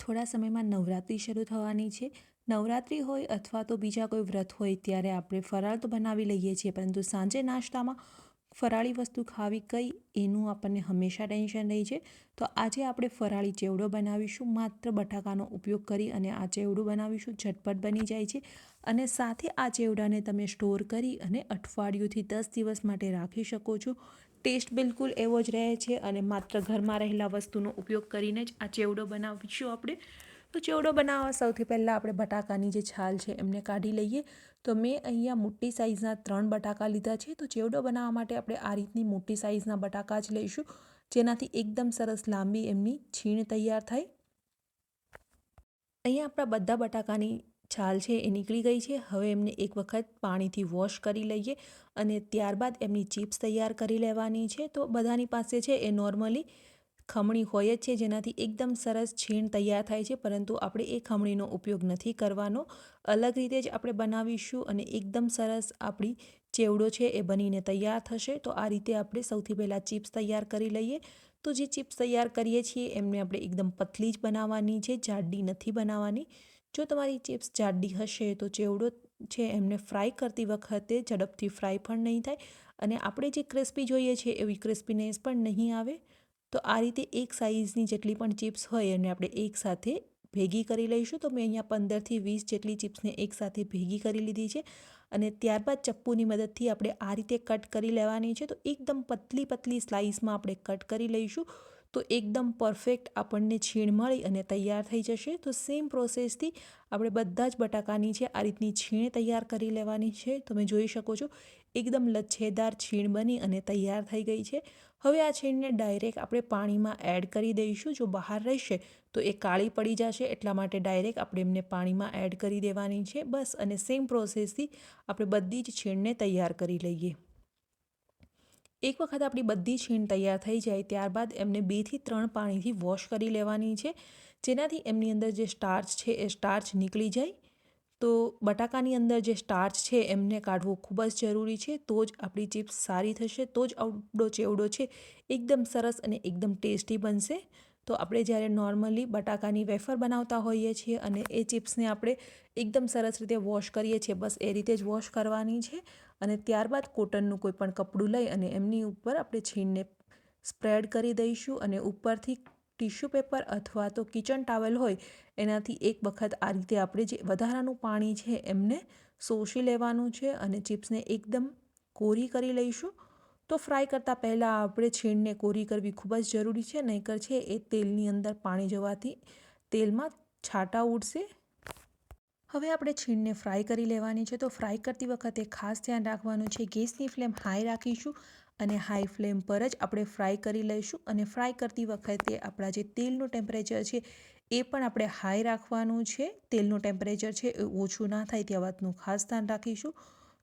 થોડા સમયમાં નવરાત્રિ શરૂ થવાની છે. નવરાત્રિ હોય અથવા તો બીજા કોઈ વ્રત હોય ત્યારે આપણે ફરાળ તો બનાવી લઈએ છીએ, પરંતુ સાંજે નાસ્તામાં ફરાળી વસ્તુ ખાવી કઈ એનું આપણને હંમેશા ટેન્શન રહે છે. તો આજે આપણે ફરાળી ચેવડો બનાવીશું. માત્ર બટાકાનો ઉપયોગ કરી અને આ ચેવડો બનાવીશું. ઝટપટ બની જાય છે અને સાથે આ ચેવડાને તમે સ્ટોર કરી અને અઠવાડિયુંથી 10 દિવસ માટે રાખી શકો છો. ટેસ્ટ બિલકુલ એવો જ રહે છે અને માત્ર ઘરમાં રહેલા વસ્તુનો ઉપયોગ કરીને જ આ ચેવડો બનાવીશું આપણે. તો ચેવડો બનાવવા સૌથી પહેલાં આપણે બટાકાની જે છાલ છે એમને કાઢી લઈએ. તો મેં અહીંયા મોટી સાઇઝના 3 બટાકા લીધા છે. તો ચેવડો બનાવવા માટે આપણે આ રીતની મોટી સાઇઝના બટાકા જ લઈશું, જેનાથી એકદમ સરસ લાંબી એમની છીણ તૈયાર થાય. અહીંયા આપણા બધા બટાકાની છાલ છે એ નીકળી ગઈ છે. હવે એમને એક વખત પાણીથી વોશ કરી લઈએ અને ત્યારબાદ એમની ચિપ્સ તૈયાર કરી લેવાની છે. તો બધાની પાસે છે એ નોર્મલી ખમણી હોય જ છે, જેનાથી એકદમ સરસ છીણ તૈયાર થાય છે, પરંતુ આપણે એ ખમણીનો ઉપયોગ નથી કરવાનો. અલગ રીતે જ આપણે બનાવીશું અને એકદમ સરસ આપણી ચેવડો છે એ બનીને તૈયાર થશે. તો આ રીતે આપણે સૌથી પહેલાં ચિપ્સ તૈયાર કરી લઈએ. તો જે ચિપ્સ તૈયાર કરીએ છીએ એમને આપણે એકદમ પતલી જ બનાવવાની છે, જાડી નથી બનાવવાની. જો તમારી ચિપ્સ જાડી હશે તો ચેવડો છે એમને ફ્રાય કરતી વખતે ઝડપથી ફ્રાય પણ નહીં થાય અને આપણે જે ક્રિસ્પી જોઈએ છીએ એવી ક્રિસ્પીનેસ પણ નહીં આવે. તો આ રીતે એક સાઇઝની જેટલી પણ ચિપ્સ હોય એને આપણે એકસાથે ભેગી કરી લઈશું. તો મેં અહીંયા 15થી 20 જેટલી ચિપ્સને એકસાથે ભેગી કરી લીધી છે અને ત્યારબાદ ચપ્પુની મદદથી આપણે આ રીતે કટ કરી લેવાની છે. તો એકદમ પતલી પતલી સ્લાઇસમાં આપણે કટ કરી લઈશું. તો એકદમ પરફેક્ટ આપણને છીણ મળી અને તૈયાર થઈ જશે. તો સેમ પ્રોસેસથી આપણે બધા જ બટાકાની છે આ રીતની છીણ તૈયાર કરી લેવાની છે. તમે જોઈ શકો છો એકદમ લચ્છેદાર છીણ બની અને તૈયાર થઈ ગઈ છે. હવે આ છીણને ડાયરેક્ટ આપણે પાણીમાં એડ કરી દઈશું. જો બહાર રહેશે તો એ કાળી પડી જશે, એટલા માટે ડાયરેક્ટ આપણે એમને પાણીમાં એડ કરી દેવાની છે બસ. અને સેમ પ્રોસેસથી આપણે બધી જ છીણને તૈયાર કરી લઈએ. એક વખત આપણી બધી છીણ તૈયાર થઈ જાય ત્યારબાદ એમને 2 થી 3 પાણીથી વોશ કરી લેવાની છે, જેનાથી એમની અંદર જે સ્ટાર્ચ છે એ સ્ટાર્ચ નીકળી જાય. તો બટાકાની અંદર જે સ્ટાર્ચ છે એમને કાઢવું ખૂબ જ જરૂરી છે. તો જ આપણી ચિપ્સ સારી થશે, તો જ આપણો ચેવડો છે એકદમ સરસ અને એકદમ ટેસ્ટી બનશે. તો આપણે જ્યારે નોર્મલી બટાકાની વેફર બનાવતા હોઈએ છીએ અને એ ચિપ્સને આપણે એકદમ સરસ રીતે વોશ કરીએ છીએ, બસ એ રીતે જ વોશ કરવાની છે. અને ત્યારબાદ કોટનનું કોઈ પણ કપડું લઈ અને એમની ઉપર આપણે છીણને સ્પ્રેડ કરી દઈશું અને ઉપરથી ટિશ્યુ પેપર અથવા તો કિચન ટાવેલ હોય એનાથી એક વખત આ રીતે આપણે જે વધારાનું પાણી છે એમને શોષી લેવાનું છે અને ચિપ્સને એકદમ કોરી કરી લઈશું. તો ફ્રાય કરતાં પહેલાં આપણે છીણને કોરી કરવી ખૂબ જ જરૂરી છે, નહીંતર છે એ તેલની અંદર પાણી જવાથી તેલમાં છાંટા ઉડશે. હવે આપણે છીણને ફ્રાય કરી લેવાની છે. તો ફ્રાય કરતી વખતે ખાસ ધ્યાન રાખવાનું છે, ગેસની ફ્લેમ હાઈ રાખીશું અને હાઈ ફ્લેમ પર જ આપણે ફ્રાય કરી લઈશું. અને ફ્રાય કરતી વખતે આપણા જે તેલનું ટેમ્પરેચર છે એ પણ આપણે હાઈ રાખવાનું છે. તેલનું ટેમ્પરેચર છે એ ઓછું ના થાય તે વાતનું ખાસ ધ્યાન રાખીશું.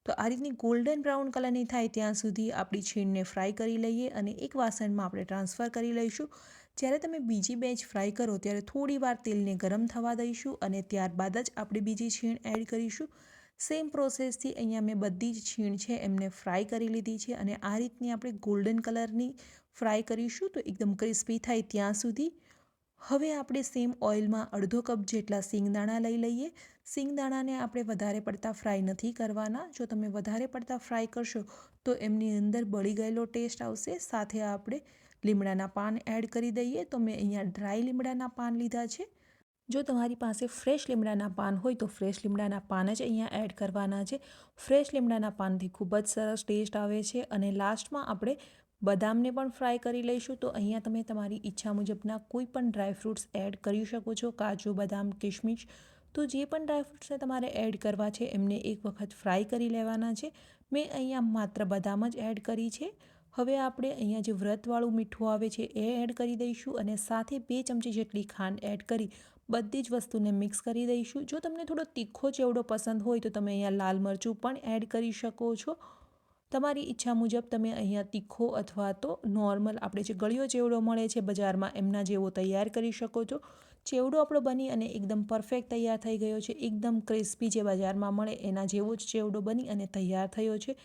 તો આ રીતની ગોલ્ડન બ્રાઉન કલરની થાય ત્યાં સુધી આપણી છીણને ફ્રાય કરી લઈએ અને એક વાસણમાં આપણે ટ્રાન્સફર કરી લઈશું. જ્યારે તમે બીજી બેચ ફ્રાય કરો ત્યારે થોડી વાર તેલને ગરમ થવા દઈશું અને ત્યારબાદ જ આપણે બીજી છીણ એડ કરીશું. સેમ પ્રોસેસથી અહીંયા મેં બધી જ છીણ છે એમને ફ્રાય કરી લીધી છે અને આ રીતની આપણે ગોલ્ડન કલરની ફ્રાય કરીશું, તો એકદમ ક્રિસ્પી થાય ત્યાં સુધી. હવે આપણે સેમ ઓઇલમાં અડધો કપ જેટલા સિંગદાણા લઈ લઈએ. સિંગદાણાને આપણે વધારે પડતા ફ્રાય નથી કરવાના. જો તમે વધારે પડતા ફ્રાય કરશો તો એમની અંદર બળી ગયેલો ટેસ્ટ આવશે. સાથે આપણે લીમડાના પાન એડ કરી દઈએ. તો મેં અહીંયા ડ્રાય લીમડાના પાન લીધા છે. જો તમારી પાસે ફ્રેશ લીમડાના પાન હોય તો ફ્રેશ લીમડાના પાન જ અહીંયા એડ કરવાના છે. ફ્રેશ લીમડાના પાનથી ખૂબ જ સરસ ટેસ્ટ આવે છે. અને લાસ્ટમાં આપણે બદામને પણ ફ્રાય કરી લઈશું. તો અહીંયા તમે તમારી ઈચ્છા મુજબના કોઈ પણ ડ્રાયફ્રૂટ્સ એડ કરી શકો છો, કાજુ, બદામ, કિશમિશ. તો જે પણ ડ્રાયફ્રૂટ્સને તમારે એડ કરવા છે એમને એક વખત ફ્રાય કરી લેવાના છે. મેં અહીંયા માત્ર બદામ જ એડ કરી છે. હવે આપણે અહીંયા જે વ્રતવાળું મીઠું આવે છે એ એડ કરી દઈશું અને સાથે 2 ચમચી જેટલી ખાંડ એડ કરી બધી જ વસ્તુને મિક્સ કરી દઈશું. જો તમને થોડો તીખો ચેવડો પસંદ હોય તો તમે અહીંયા લાલ મરચું પણ એડ કરી શકો છો. તમારી ઈચ્છા મુજબ તમે અહીંયા તીખો અથવા તો નોર્મલ આપણે જે ગળ્યો ચેવડો મળે છે બજારમાં એમના જેવો તૈયાર કરી શકો છો. ચેવડો આપણો બની અને એકદમ પરફેક્ટ તૈયાર થઈ ગયો છે. એકદમ ક્રિસ્પી જે બજારમાં મળે એના જેવો જ ચેવડો બની અને તૈયાર થયો છે.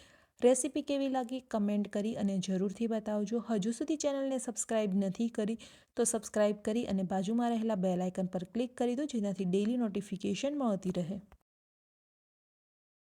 રેસીપી કેવી લાગી કમેન્ટ કરી અને જરૂરથી બતાવજો. હજુ સુધી ચેનલને સબસ્ક્રાઈબ નથી કરી તો સબસ્ક્રાઈબ કરી અને બાજુમાં રહેલા બેલ આઇકન પર ક્લિક કરી દો, જેનાથી ડેઈલી નોટિફિકેશન મળતી રહે.